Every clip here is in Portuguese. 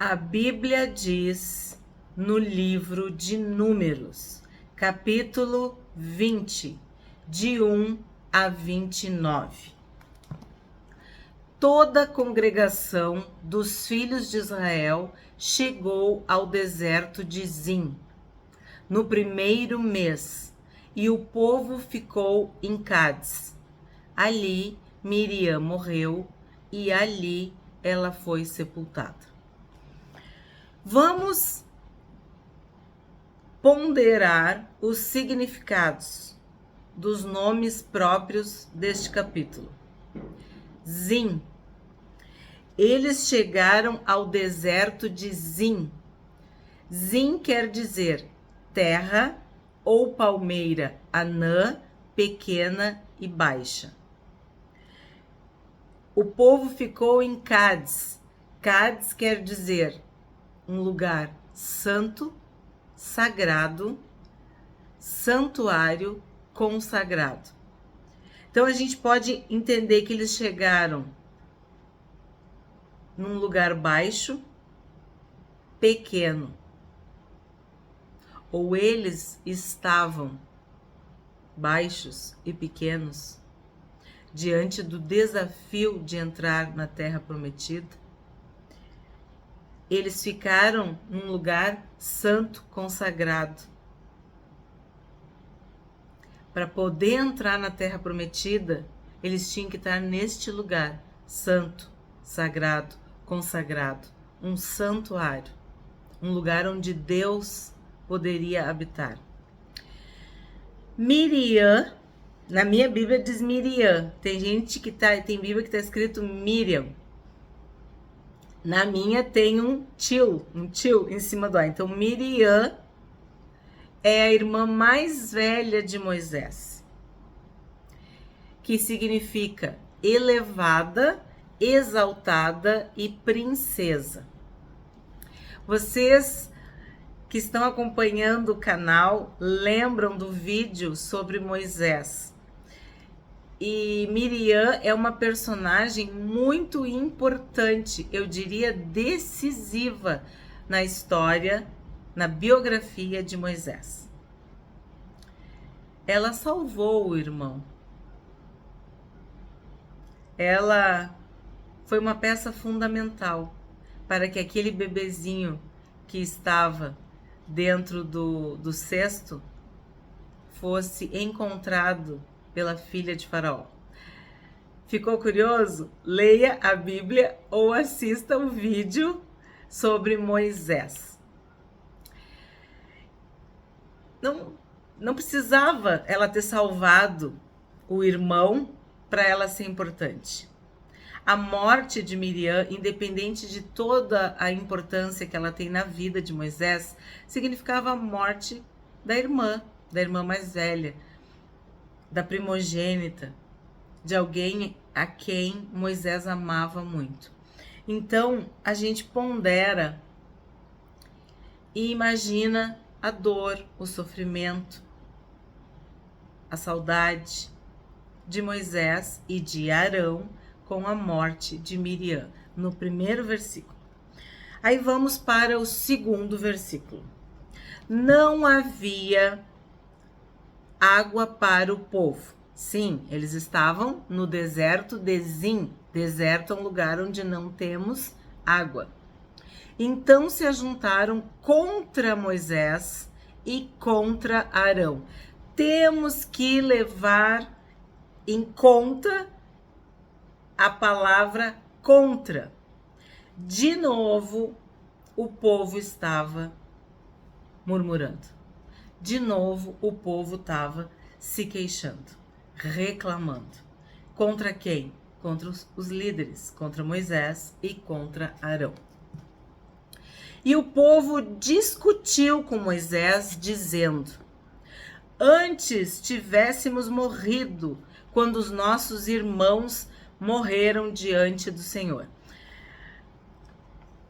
A Bíblia diz no livro de Números, capítulo 20, de 1 a 29. Toda a congregação dos filhos de Israel chegou ao deserto de Zim, no primeiro mês, e o povo ficou em Cádiz. Ali Miriam morreu e ali ela foi sepultada. Vamos ponderar os significados dos nomes próprios deste capítulo. Zim. Eles chegaram ao deserto de Zim. Zim quer dizer terra ou palmeira anã, pequena e baixa. O povo ficou em Cádiz. Cádiz quer dizer um lugar santo, sagrado, santuário consagrado. Então a gente pode entender que eles chegaram num lugar baixo, pequeno, ou eles estavam baixos e pequenos diante do desafio de entrar na Terra Prometida. Eles ficaram num lugar santo, consagrado. Para poder entrar na Terra Prometida, eles tinham que estar neste lugar, santo, sagrado, consagrado, um santuário, um lugar onde Deus poderia habitar. Miriam, na minha Bíblia diz Miriam, tem tem Bíblia que está escrito Miriam. Na minha tem um tio em cima do A. Então, Miriam é a irmã mais velha de Moisés, que significa elevada, exaltada e princesa. Vocês que estão acompanhando o canal lembram do vídeo sobre Moisés. E Miriam é uma personagem muito importante, eu diria decisiva na história, na biografia de Moisés. Ela salvou o irmão. Ela foi uma peça fundamental para que aquele bebezinho que estava dentro do cesto fosse encontrado pela filha de Faraó. Ficou curioso? Leia a Bíblia ou assista o vídeo sobre Moisés. Não precisava ela ter salvado o irmão para ela ser importante. A morte de Miriam, independente de toda a importância que ela tem na vida de Moisés, significava a morte da irmã mais velha, da primogênita, de alguém a quem Moisés amava muito. Então, a gente pondera e imagina a dor, o sofrimento, a saudade de Moisés e de Arão com a morte de Miriam, no primeiro versículo. Aí vamos para o segundo versículo. Não havia água para o povo. Sim, eles estavam no deserto de Zim. Deserto é um lugar onde não temos água. Então se ajuntaram contra Moisés e contra Arão. Temos que levar em conta a palavra contra. De novo, o povo estava murmurando. De novo, o povo estava se queixando, reclamando. Contra quem? Contra os líderes, contra Moisés e contra Arão. E o povo discutiu com Moisés, dizendo: antes tivéssemos morrido quando os nossos irmãos morreram diante do Senhor.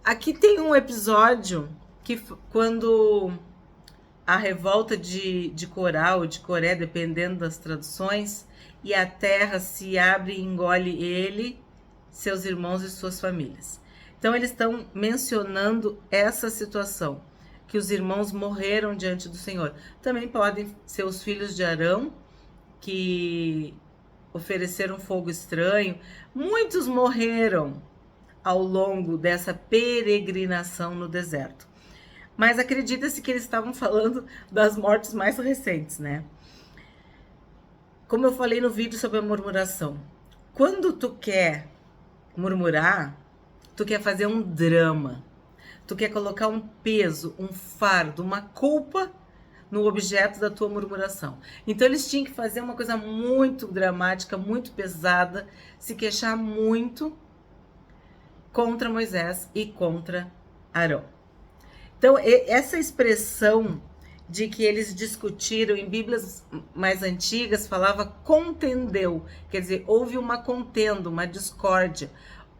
Aqui tem um episódio que quando a revolta de Corá ou de Coré, dependendo das traduções, e a terra se abre e engole ele, seus irmãos e suas famílias. Então eles estão mencionando essa situação, que os irmãos morreram diante do Senhor. Também podem ser os filhos de Arão, que ofereceram fogo estranho. Muitos morreram ao longo dessa peregrinação no deserto. Mas acredita-se que eles estavam falando das mortes mais recentes, né? Como eu falei no vídeo sobre a murmuração, quando tu quer murmurar, tu quer fazer um drama, tu quer colocar um peso, um fardo, uma culpa no objeto da tua murmuração. Então eles tinham que fazer uma coisa muito dramática, muito pesada, se queixar muito contra Moisés e contra Arão. Então essa expressão de que eles discutiram, em Bíblias mais antigas falava contendeu, quer dizer, houve uma contenda, uma discórdia,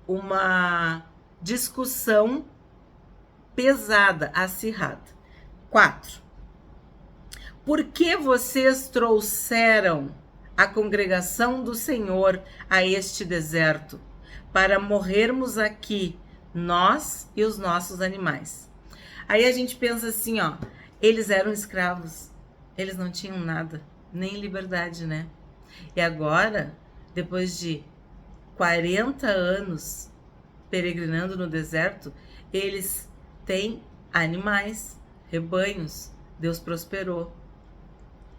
uma discussão pesada, acirrada. 4. Por que vocês trouxeram a congregação do Senhor a este deserto, para morrermos aqui, nós e os nossos animais? Aí a gente pensa assim, ó, eles eram escravos, eles não tinham nada, nem liberdade, né? E agora, depois de 40 anos peregrinando no deserto, eles têm animais, rebanhos, Deus prosperou.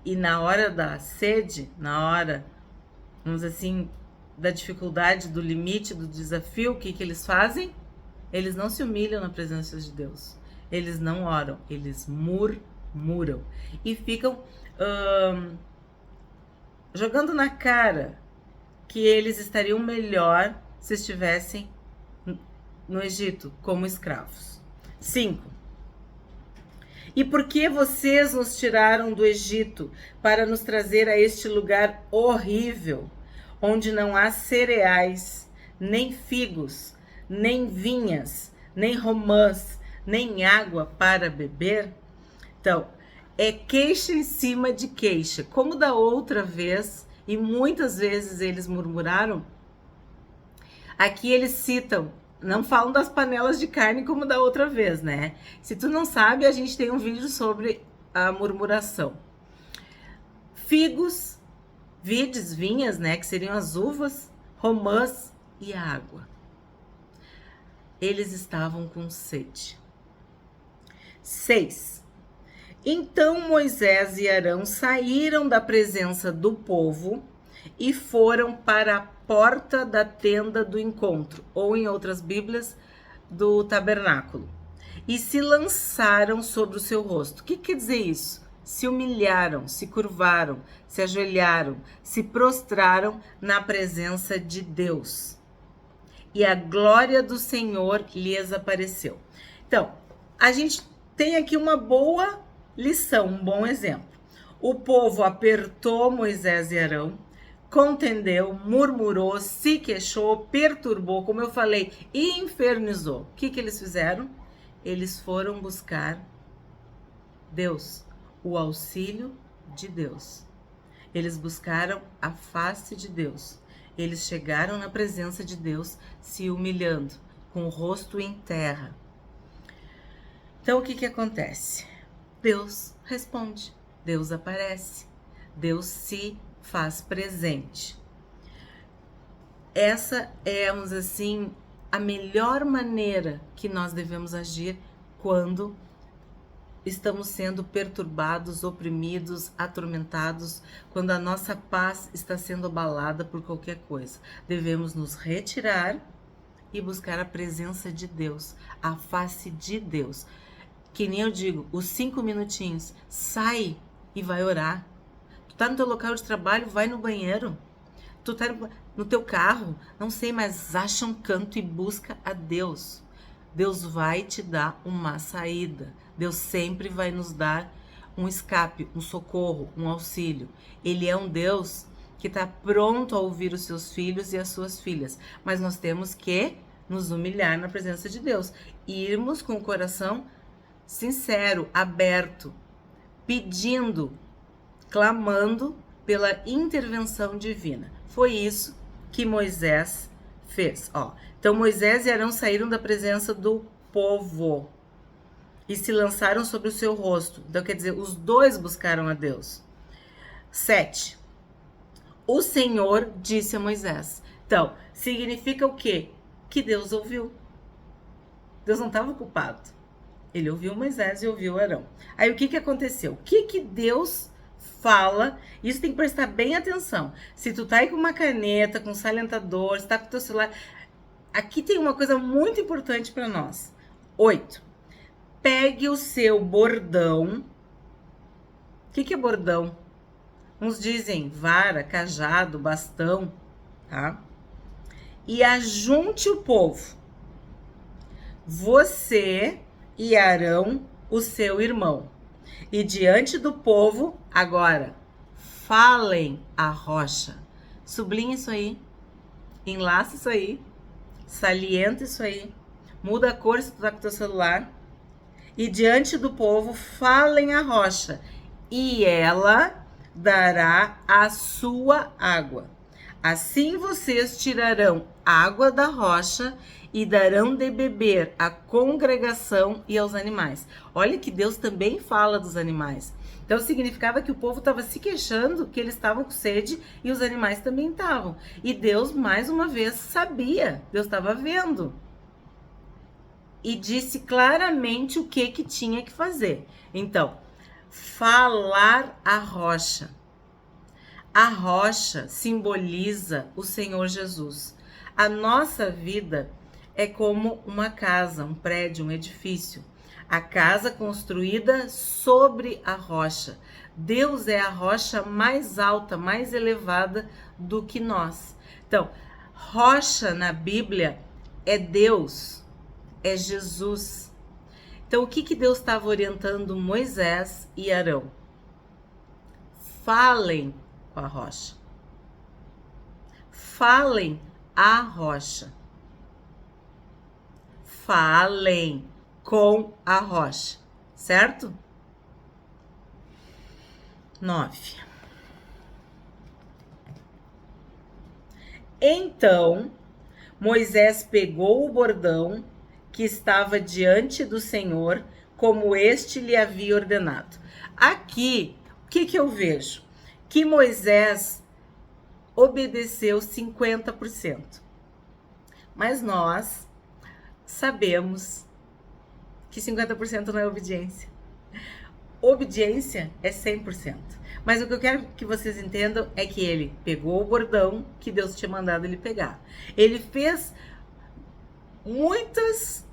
E na hora da sede, na hora, vamos dizer assim, da dificuldade, do limite, do desafio, o que eles fazem? Eles não se humilham na presença de Deus. Eles não oram, eles murmuram. E ficam jogando na cara que eles estariam melhor se estivessem no Egito como escravos. 5. E por que vocês nos tiraram do Egito para nos trazer a este lugar horrível, onde não há cereais, nem figos, nem vinhas, nem romãs, nem água para beber? Então, é queixa em cima de queixa. Como da outra vez, e muitas vezes eles murmuraram, aqui eles citam, não falam das panelas de carne como da outra vez, né? Se tu não sabe, a gente tem um vídeo sobre a murmuração. Figos, vides, vinhas, né? Que seriam as uvas, romãs e a água. Eles estavam com sede. 6. Então Moisés e Arão saíram da presença do povo e foram para a porta da tenda do encontro, ou em outras Bíblias, do tabernáculo, e se lançaram sobre o seu rosto. O que quer dizer isso? Se humilharam, se curvaram, se ajoelharam, se prostraram na presença de Deus. E a glória do Senhor lhes apareceu. Então, a gente tem aqui uma boa lição, um bom exemplo. O povo apertou Moisés e Arão, contendeu, murmurou, se queixou, perturbou, como eu falei, e infernizou. O que eles fizeram? Eles foram buscar Deus, o auxílio de Deus. Eles buscaram a face de Deus. Eles chegaram na presença de Deus, se humilhando, com o rosto em terra. Então, o que acontece? Deus responde, Deus aparece, Deus se faz presente. Essa é, vamos dizer assim, a melhor maneira que nós devemos agir quando estamos sendo perturbados, oprimidos, atormentados, quando a nossa paz está sendo abalada por qualquer coisa. Devemos nos retirar e buscar a presença de Deus, a face de Deus. Que nem eu digo, os 5 minutinhos, sai e vai orar. Tu tá no teu local de trabalho, vai no banheiro. Tu tá no teu carro, não sei, mas acha um canto e busca a Deus. Deus vai te dar uma saída. Deus sempre vai nos dar um escape, um socorro, um auxílio. Ele é um Deus que está pronto a ouvir os seus filhos e as suas filhas. Mas nós temos que nos humilhar na presença de Deus. Irmos com o coração sincero, aberto, pedindo, clamando pela intervenção divina. Foi isso que Moisés Fez, ó. Então Moisés e Arão saíram da presença do povo e se lançaram sobre o seu rosto. Então, quer dizer, os dois buscaram a Deus. 7. O Senhor disse a Moisés. Então, significa o quê? Que Deus ouviu. Deus não estava ocupado. Ele ouviu Moisés e ouviu Arão. Aí o que aconteceu? O que Deus fala? Isso tem que prestar bem atenção. Se tu tá aí com uma caneta, com um salientador, se tá com o teu celular... Aqui tem uma coisa muito importante para nós. 8. Pegue o seu bordão. O que é bordão? Uns dizem vara, cajado, bastão, tá? E ajunte o povo. Você e Arão, o seu irmão. E diante do povo, agora, falem a rocha. Sublinha isso aí. Enlaça isso aí. Salienta isso aí. Muda a cor se tu tá com o teu celular. E diante do povo, falem a rocha. E ela dará a sua água. Assim vocês tirarão água da rocha e darão de beber à congregação e aos animais. Olha que Deus também fala dos animais. Então significava que o povo estava se queixando que eles estavam com sede e os animais também estavam. E Deus, mais uma vez, sabia. Deus estava vendo. E disse claramente o que tinha que fazer. Então, falar a rocha. A rocha simboliza o Senhor Jesus. A nossa vida é como uma casa, um prédio, um edifício. A casa construída sobre a rocha. Deus é a rocha mais alta, mais elevada do que nós. Então, rocha na Bíblia é Deus, é Jesus. Então, o que Deus estava orientando Moisés e Arão? Falem com a rocha. Falem a rocha. Falem com a rocha, certo? 9. Então, Moisés pegou o bordão que estava diante do Senhor, como este lhe havia ordenado. Aqui, o que eu vejo? Que Moisés obedeceu 50%. Mas nós sabemos que 50% não é obediência. Obediência é 100%. Mas o que eu quero que vocês entendam é que ele pegou o bordão que Deus tinha mandado ele pegar. Ele fez muitas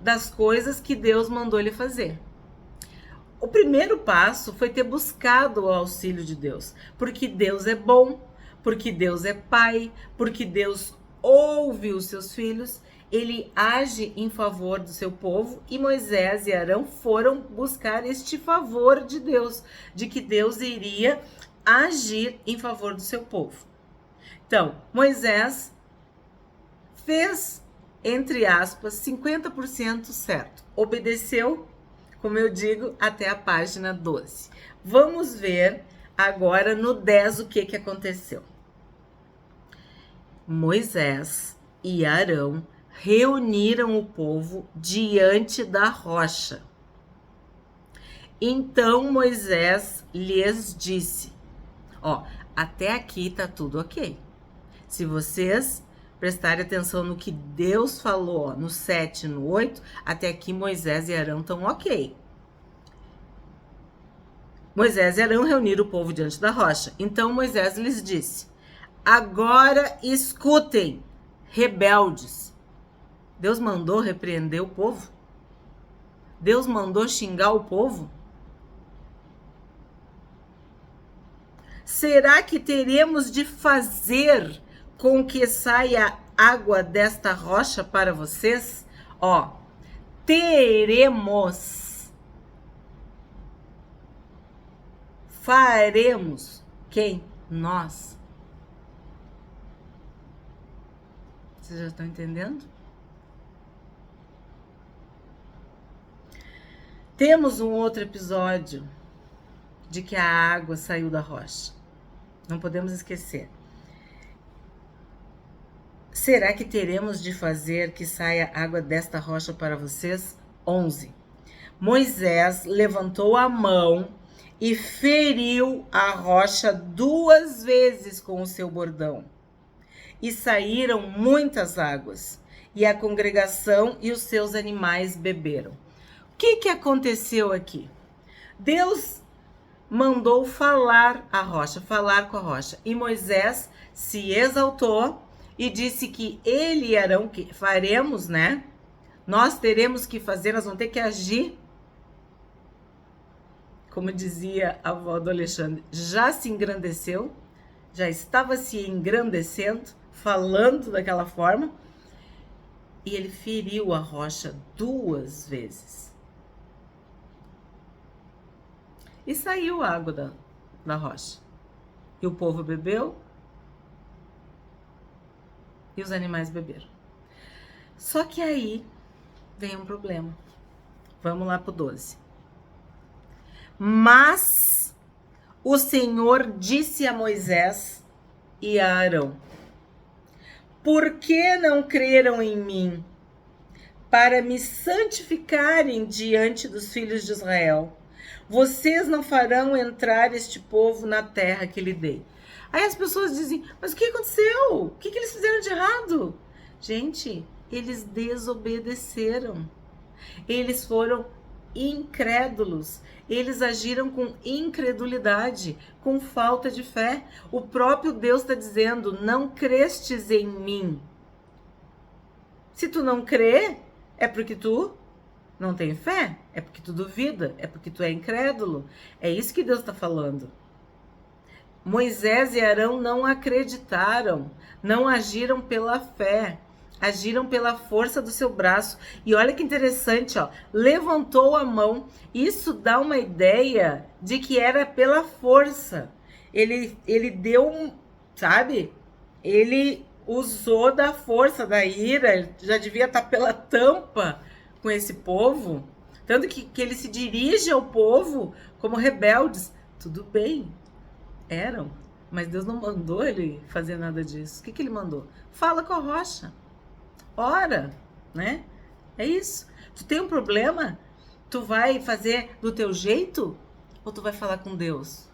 das coisas que Deus mandou ele fazer. O primeiro passo foi ter buscado o auxílio de Deus, porque Deus é bom, porque Deus é pai, porque Deus ouve os seus filhos, ele age em favor do seu povo e Moisés e Arão foram buscar este favor de Deus, de que Deus iria agir em favor do seu povo. Então, Moisés fez, entre aspas, 50% certo. Obedeceu, como eu digo, até a página 12. Vamos ver agora no 10 o que aconteceu. Moisés e Arão reuniram o povo diante da rocha. Então Moisés lhes disse, até aqui tá tudo ok. Se vocês prestarem atenção no que Deus falou, no 7, no 8, até aqui Moisés e Arão estão ok. Moisés e Arão reuniram o povo diante da rocha. Então Moisés lhes disse, agora escutem, rebeldes. Deus mandou repreender o povo? Deus mandou xingar o povo? Será que teremos de fazer com que saia água desta rocha para vocês? Teremos. Faremos. Quem? Nós. Vocês já estão entendendo? Temos um outro episódio de que a água saiu da rocha. Não podemos esquecer. será que teremos de fazer que saia água desta rocha para vocês? 11. Moisés levantou a mão e feriu a rocha 2 vezes com o seu bordão. E saíram muitas águas, e a congregação e os seus animais beberam. O que aconteceu aqui? Deus mandou falar com a rocha. E Moisés se exaltou e disse que ele e Arão, que faremos, né? Nós teremos que fazer, nós vamos ter que agir. Como dizia a avó do Alexandre, já se engrandeceu, já estava se engrandecendo, falando daquela forma, e ele feriu a rocha 2 vezes. E saiu a água da rocha. E o povo bebeu, e os animais beberam. Só que aí vem um problema. Vamos lá pro 12. Mas o Senhor disse a Moisés e a Arão: por que não creram em mim para me santificarem diante dos filhos de Israel? Vocês não farão entrar este povo na terra que lhe dei. Aí as pessoas dizem, mas o que aconteceu? O que eles fizeram de errado? Gente, eles desobedeceram. Eles foram incrédulos. Eles agiram com incredulidade, com falta de fé. O próprio Deus está dizendo, não crestes em mim. Se tu não crê, é porque tu não tem fé, é porque tu duvida, é porque tu é incrédulo. É isso que Deus está falando. Moisés e Arão não acreditaram, não agiram pela fé, agiram pela força do seu braço. E olha que interessante, ó, levantou a mão. Isso dá uma ideia de que era pela força. Ele deu, sabe? Ele usou da força, da ira, já devia estar pela tampa com esse povo. Tanto que ele se dirige ao povo como rebeldes. Tudo bem, eram, mas Deus não mandou ele fazer nada disso. O que ele mandou? Fala com a rocha. Ora, né? É isso. Tu tem um problema? Tu vai fazer do teu jeito? Ou tu vai falar com Deus?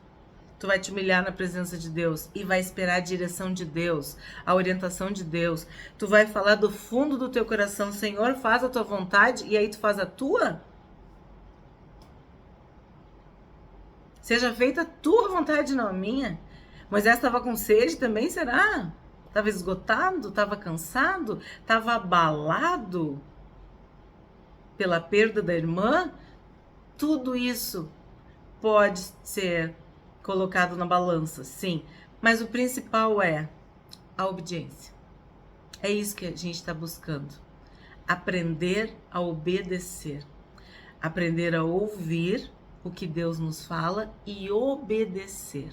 Tu vai te humilhar na presença de Deus e vai esperar a direção de Deus, a orientação de Deus. Tu vai falar do fundo do teu coração, Senhor, faz a tua vontade, e aí tu faz a tua? Seja feita a tua vontade, não a minha. Moisés estava com sede também, será? Estava esgotado? Estava cansado? Estava abalado pela perda da irmã? Tudo isso pode ser colocado na balança, sim. Mas o principal é a obediência. É isso que a gente está buscando. Aprender a obedecer. Aprender a ouvir o que Deus nos fala e obedecer.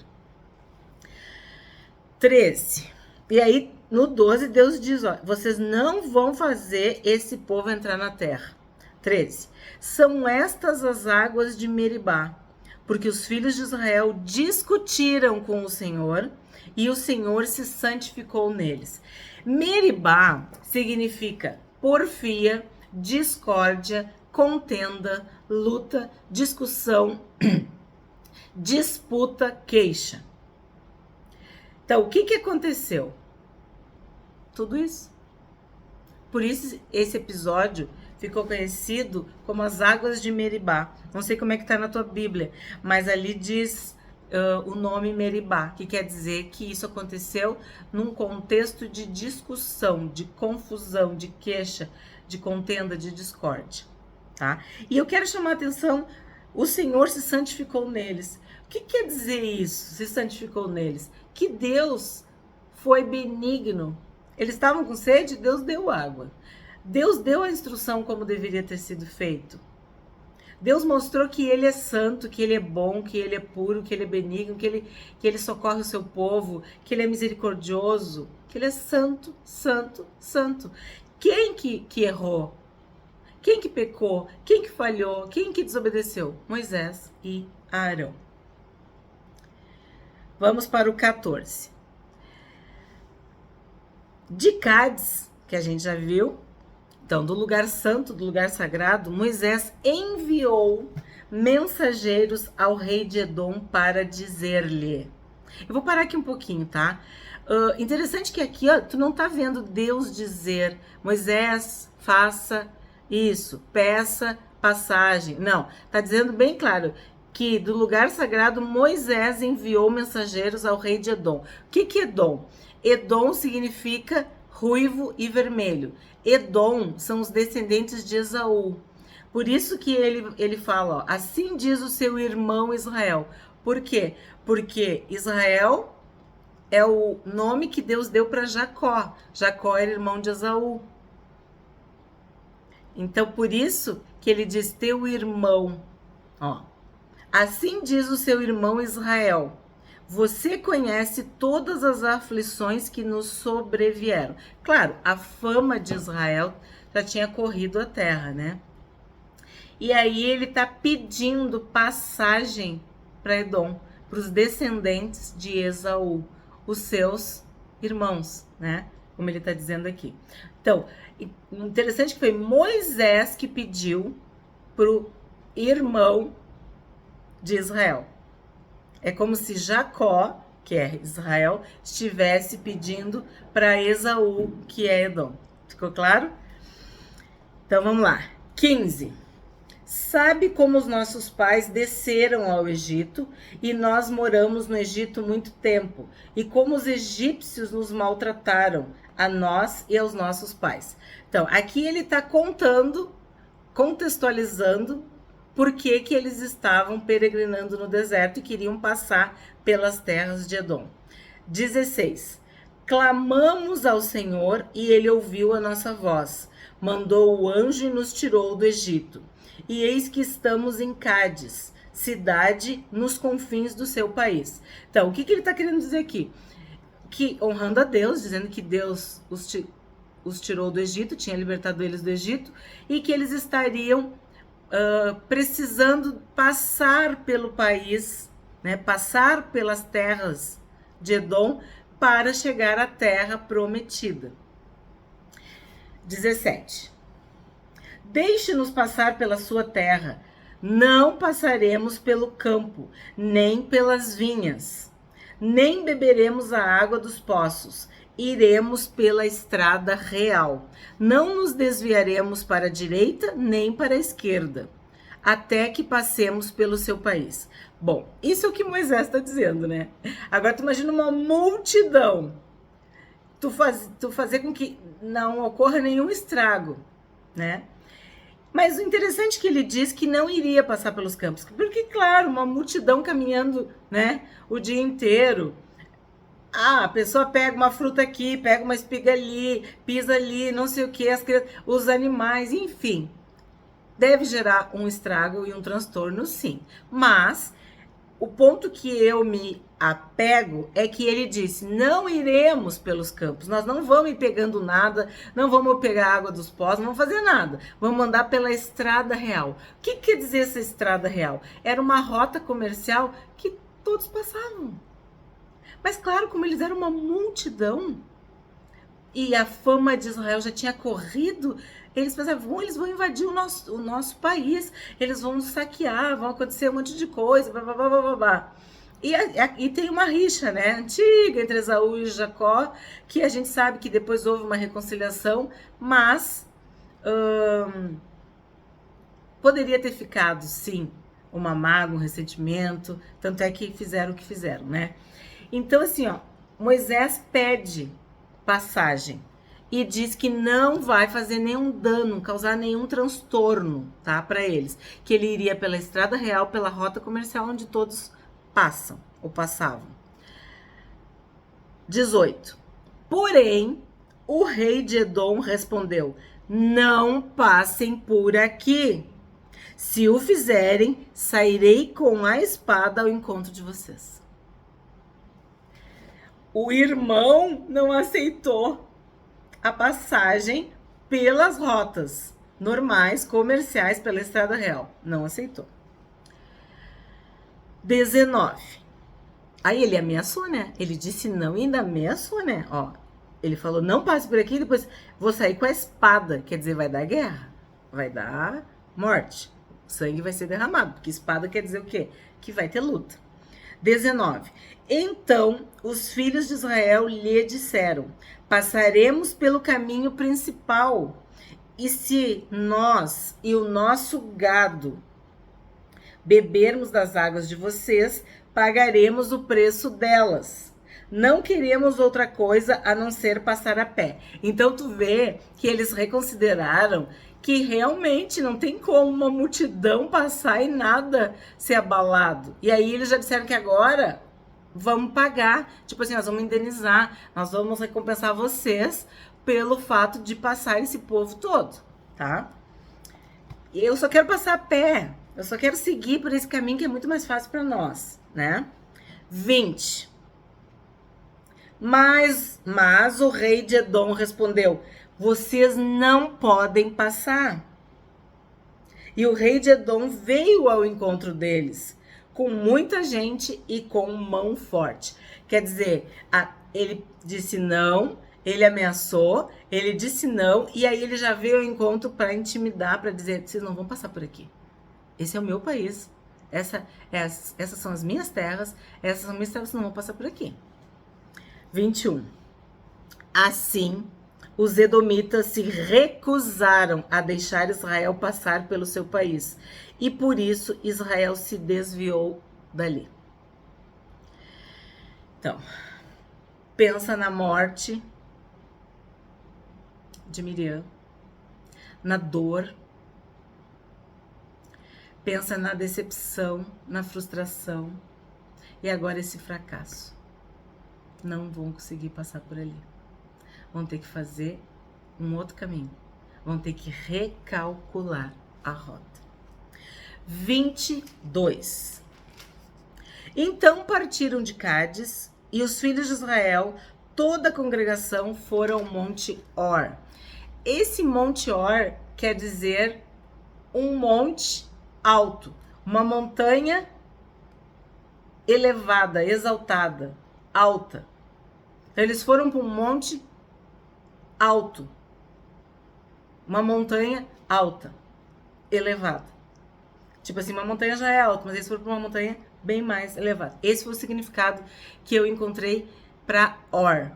13. E aí, no 12, Deus diz, ó, vocês não vão fazer esse povo entrar na terra. 13. São estas as águas de Meribá, porque os filhos de Israel discutiram com o Senhor e o Senhor se santificou neles. Meribá significa porfia, discórdia, contenda, luta, discussão, disputa, queixa. Então, o que aconteceu? Tudo isso. Por isso, esse episódio ficou conhecido como as águas de Meribá. Não sei como é que está na tua Bíblia, mas ali diz o nome Meribá, que quer dizer que isso aconteceu num contexto de discussão, de confusão, de queixa, de contenda, de discórdia. Tá? E eu quero chamar a atenção, o Senhor se santificou neles. O que quer dizer isso, se santificou neles? Que Deus foi benigno. Eles estavam com sede, Deus deu água. Deus deu a instrução como deveria ter sido feito. Deus mostrou que Ele é santo, que Ele é bom, que Ele é puro, que Ele é benigno, que ele socorre o seu povo, que Ele é misericordioso, que Ele é santo, santo, santo. Quem que errou? Quem que pecou? Quem que falhou? Quem que desobedeceu? Moisés e Arão. Vamos para o 14. De Cádiz, que a gente já viu, então, do lugar santo, do lugar sagrado, Moisés enviou mensageiros ao rei de Edom para dizer-lhe. Eu vou parar aqui um pouquinho, tá? Interessante que aqui, ó, tu não tá vendo Deus dizer, Moisés, faça isso, peça passagem. Não, tá dizendo bem claro que do lugar sagrado Moisés enviou mensageiros ao rei de Edom. O que é Edom? Edom significa ruivo e vermelho. Edom são os descendentes de Esaú. Por isso que ele fala, ó, assim diz o seu irmão Israel. Por quê? Porque Israel é o nome que Deus deu para Jacó. Jacó era irmão de Esaú. Então, por isso que ele diz teu irmão. Ó, assim diz o seu irmão Israel. Você conhece todas as aflições que nos sobrevieram. Claro, a fama de Israel já tinha corrido a terra, né? E aí ele está pedindo passagem para Edom, para os descendentes de Esaú, os seus irmãos, né? Como ele está dizendo aqui. Então, interessante que foi Moisés que pediu para o irmão de Israel. É como se Jacó, que é Israel, estivesse pedindo para Esaú, que é Edom. Ficou claro? Então vamos lá. 15. Sabe como os nossos pais desceram ao Egito e nós moramos no Egito muito tempo, e como os egípcios nos maltrataram, a nós e aos nossos pais. Então, aqui ele está contextualizando por que eles estavam peregrinando no deserto e queriam passar pelas terras de Edom. 16. Clamamos ao Senhor e ele ouviu a nossa voz. Mandou o anjo e nos tirou do Egito. E eis que estamos em Cádiz, cidade nos confins do seu país. Então, o que ele está querendo dizer aqui? Que honrando a Deus, dizendo que Deus os tirou do Egito, tinha libertado eles do Egito, e que eles estariam precisando passar pelo país, né, passar pelas terras de Edom para chegar à terra prometida. 17. Deixe-nos passar pela sua terra. Não passaremos pelo campo, nem pelas vinhas, nem beberemos a água dos poços. Iremos pela estrada real. Não nos desviaremos para a direita nem para a esquerda, até que passemos pelo seu país. Bom, isso é o que Moisés está dizendo, né? Agora tu imagina uma multidão. Tu fazer com que não ocorra nenhum estrago, né? Mas o interessante é que ele diz que não iria passar pelos campos. Porque, claro, uma multidão caminhando, né, o dia inteiro. A pessoa pega uma fruta aqui, pega uma espiga ali, pisa ali, não sei o que, os animais, enfim. Deve gerar um estrago e um transtorno, sim. Mas o ponto que eu me apego é que ele disse, não iremos pelos campos, nós não vamos ir pegando nada, não vamos pegar água dos poços, não vamos fazer nada. Vamos andar pela estrada real. O que quer dizer essa estrada real? Era uma rota comercial que todos passavam. Mas claro, como eles eram uma multidão e a fama de Israel já tinha corrido, eles pensavam, eles vão invadir o nosso país, eles vão saquear, vão acontecer um monte de coisa, blá, blá, blá, blá, blá. E tem uma rixa, né, antiga entre Esaú e Jacó, que a gente sabe que depois houve uma reconciliação, mas poderia ter ficado, sim, uma mágoa, um ressentimento, tanto é que fizeram o que fizeram, né? Então, assim, ó, Moisés pede passagem e diz que não vai fazer nenhum dano, causar nenhum transtorno, tá, para eles. Que ele iria pela estrada real, pela rota comercial onde todos passam ou passavam. 18. Porém, o rei de Edom respondeu: não passem por aqui. Se o fizerem, sairei com a espada ao encontro de vocês. O irmão não aceitou a passagem pelas rotas normais, comerciais, pela estrada real. Não aceitou. 19. Aí ele ameaçou, né? Ele disse não e ainda ameaçou, né? Ó, Ele falou, não passe por aqui, depois vou sair com a espada. Quer dizer, vai dar guerra, vai dar morte. Sangue vai ser derramado, porque espada quer dizer o quê? Que vai ter luta. 19. Então os filhos de Israel lhe disseram, passaremos pelo caminho principal, e se nós e o nosso gado bebermos das águas de vocês, pagaremos o preço delas. Não queremos outra coisa a não ser passar a pé. Então tu vê que eles reconsideraram que realmente não tem como uma multidão passar e nada ser abalado. E aí eles já disseram que agora vamos pagar, tipo assim, nós vamos indenizar, nós vamos recompensar vocês pelo fato de passar esse povo todo, tá? Eu só quero passar a pé, eu só quero seguir por esse caminho que é muito mais fácil para nós, né? 20. Mas o rei de Edom respondeu, vocês não podem passar. E o rei de Edom veio ao encontro deles, com muita gente e com mão forte. Quer dizer, ele disse não, ele ameaçou, ele disse não, e aí ele já veio ao encontro para intimidar, para dizer, vocês não vão passar por aqui. Esse é o meu país, essas são as minhas terras, essas são minhas terras, vocês não vão passar por aqui. 21. Assim, os edomitas se recusaram a deixar Israel passar pelo seu país, e por isso Israel se desviou dali. Então, pensa na morte de Miriam, na dor, pensa na decepção, na frustração, e agora esse fracasso. Não vão conseguir passar por ali. Vão ter que fazer um outro caminho. Vão ter que recalcular a rota. 22. Então partiram de Cádiz e os filhos de Israel, toda a congregação, foram ao Monte Or. Esse Monte Or quer dizer um monte alto, uma montanha elevada, exaltada, alta. Então, eles foram para um monte alto, uma montanha alta, elevada. Tipo assim, uma montanha já é alta, mas eles foram para uma montanha bem mais elevada. Esse foi o significado que eu encontrei para Or.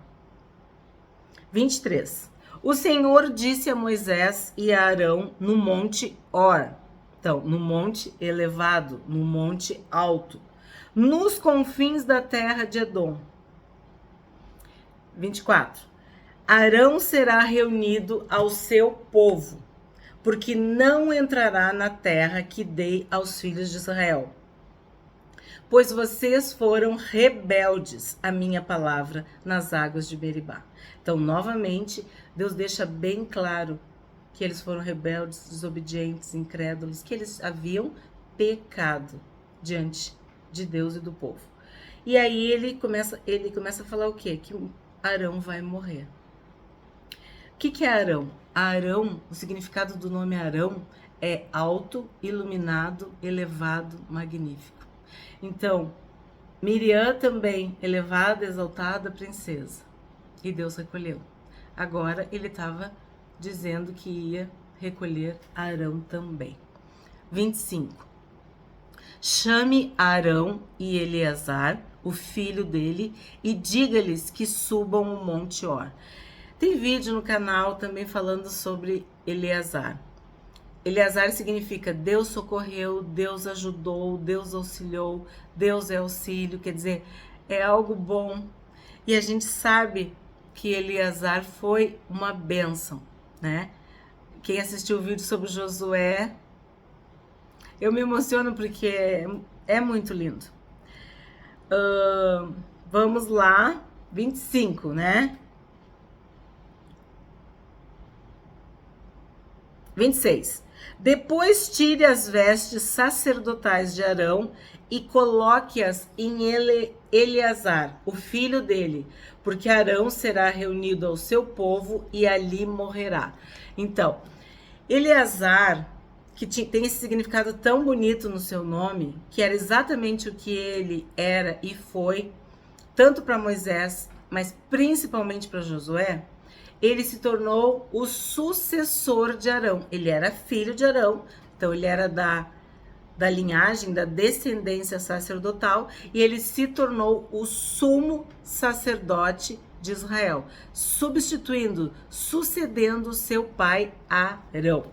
23. O Senhor disse a Moisés e a Arão no monte Or. Então, no monte elevado, no monte alto, nos confins da terra de Edom. 24. Arão será reunido ao seu povo, porque não entrará na terra que dei aos filhos de Israel. Pois vocês foram rebeldes à minha palavra nas águas de Meribá. Então, novamente, Deus deixa bem claro que eles foram rebeldes, desobedientes, incrédulos, que eles haviam pecado diante de Deus e do povo. E aí ele começa a falar o quê? Que Arão vai morrer. O que é Arão? Arão, o significado do nome Arão é alto, iluminado, elevado, magnífico. Então, Miriam também, elevada, exaltada, princesa. E Deus recolheu. Agora ele estava dizendo que ia recolher Arão também. 25. Chame Arão e Eleazar, o filho dele, e diga-lhes que subam o Monte Or. Tem vídeo no canal também falando sobre Eleazar. Eleazar significa Deus socorreu, Deus ajudou, Deus auxiliou, Deus é auxílio, quer dizer, é algo bom. E a gente sabe que Eleazar foi uma bênção, né? Quem assistiu o vídeo sobre Josué, eu me emociono porque é muito lindo. Vamos lá, 25, né? 26. Depois tire as vestes sacerdotais de Arão e coloque-as em Eleazar, o filho dele, porque Arão será reunido ao seu povo e ali morrerá. Então, Eleazar, que tem esse significado tão bonito no seu nome, que era exatamente o que ele era e foi, tanto para Moisés, mas principalmente para Josué, ele se tornou o sucessor de Arão. Ele era filho de Arão, então ele era da linhagem, da descendência sacerdotal, e ele se tornou o sumo sacerdote de Israel, sucedendo seu pai Arão.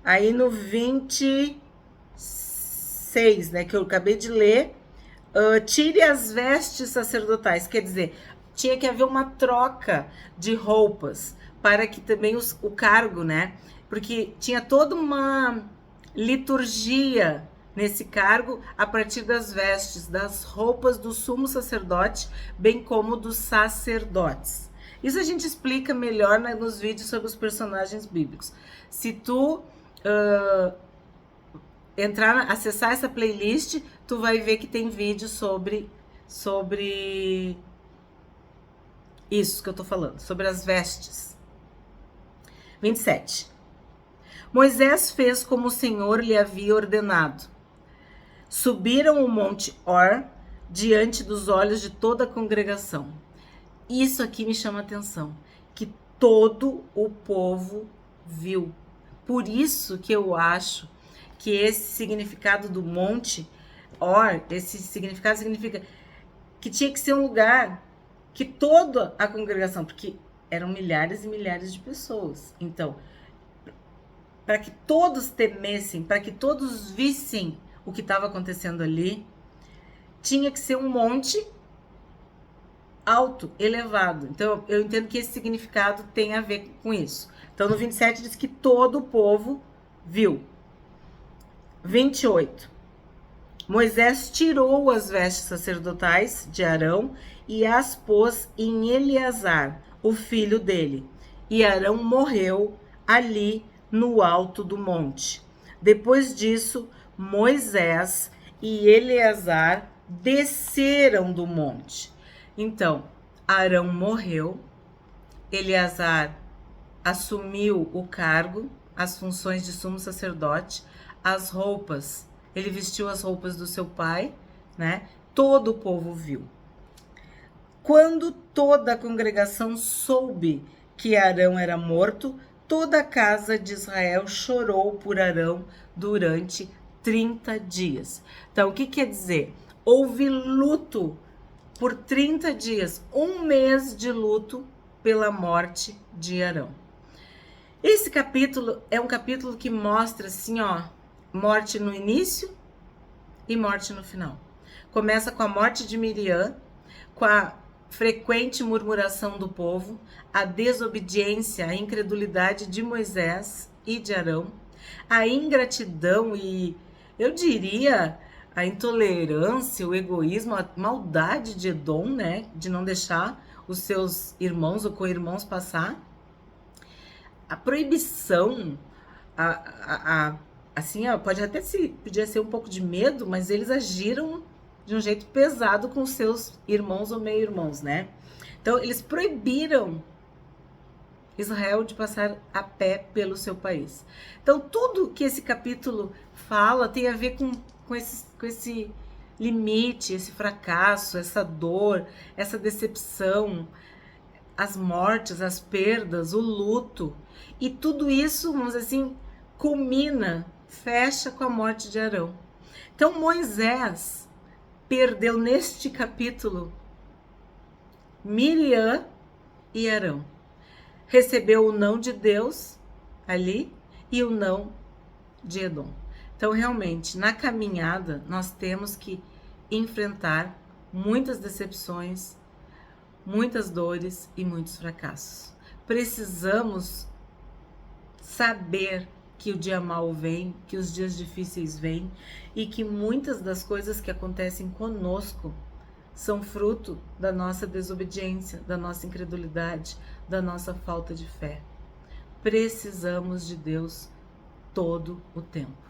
Aí no 26, né, que eu acabei de ler, tire as vestes sacerdotais, quer dizer, tinha que haver uma troca de roupas para que também o cargo, né, porque tinha toda uma liturgia nesse cargo a partir das vestes, das roupas do sumo sacerdote, bem como dos sacerdotes. Isso a gente explica melhor nos vídeos sobre os personagens bíblicos. Se tu acessar essa playlist, tu vai ver que tem vídeo sobre isso que eu tô falando, sobre as vestes. 27. Moisés fez como o Senhor lhe havia ordenado. Subiram o monte Or diante dos olhos de toda a congregação. Isso aqui me chama a atenção, que todo o povo viu. Por isso que eu acho que esse significado do monte Or, esse significado significa que tinha que ser um lugar que toda a congregação, porque eram milhares e milhares de pessoas. Então, para que todos temessem, para que todos vissem o que estava acontecendo ali, tinha que ser um monte alto, elevado. Então, eu entendo que esse significado tem a ver com isso. Então, no 27 diz que todo o povo viu. 28. Moisés tirou as vestes sacerdotais de Arão e as pôs em Eleazar, o filho dele. E Arão morreu ali no alto do monte. Depois disso, Moisés e Eleazar desceram do monte. Então, Arão morreu, Eleazar assumiu o cargo, as funções de sumo sacerdote, as roupas, ele vestiu as roupas do seu pai, né? Todo o povo viu. Quando toda a congregação soube que Arão era morto, toda a casa de Israel chorou por Arão durante 30 dias. Então, o que quer dizer? Houve luto por 30 dias, um mês de luto pela morte de Arão. Esse capítulo é um capítulo que mostra assim, ó, morte no início e morte no final. Começa com a morte de Miriam, com a frequente murmuração do povo, a desobediência, a incredulidade de Moisés e de Arão, a ingratidão e, eu diria, a intolerância, o egoísmo, a maldade de Edom, né, de não deixar os seus irmãos ou co-irmãos passar, a proibição, assim, ó, podia ser um pouco de medo, mas eles agiram de um jeito pesado com seus irmãos ou meio-irmãos, né? Então, eles proibiram Israel de passar a pé pelo seu país. Então, tudo que esse capítulo fala tem a ver com esse limite, esse fracasso, essa dor, essa decepção, as mortes, as perdas, o luto. E tudo isso, vamos dizer assim, culmina, fecha com a morte de Arão. Então, Moisés perdeu neste capítulo Miriam e Arão. Recebeu o não de Deus ali e o não de Edom. Então, realmente, na caminhada, nós temos que enfrentar muitas decepções, muitas dores e muitos fracassos. Precisamos saber que o dia mau vem, que os dias difíceis vêm e que muitas das coisas que acontecem conosco são fruto da nossa desobediência, da nossa incredulidade, da nossa falta de fé. Precisamos de Deus todo o tempo.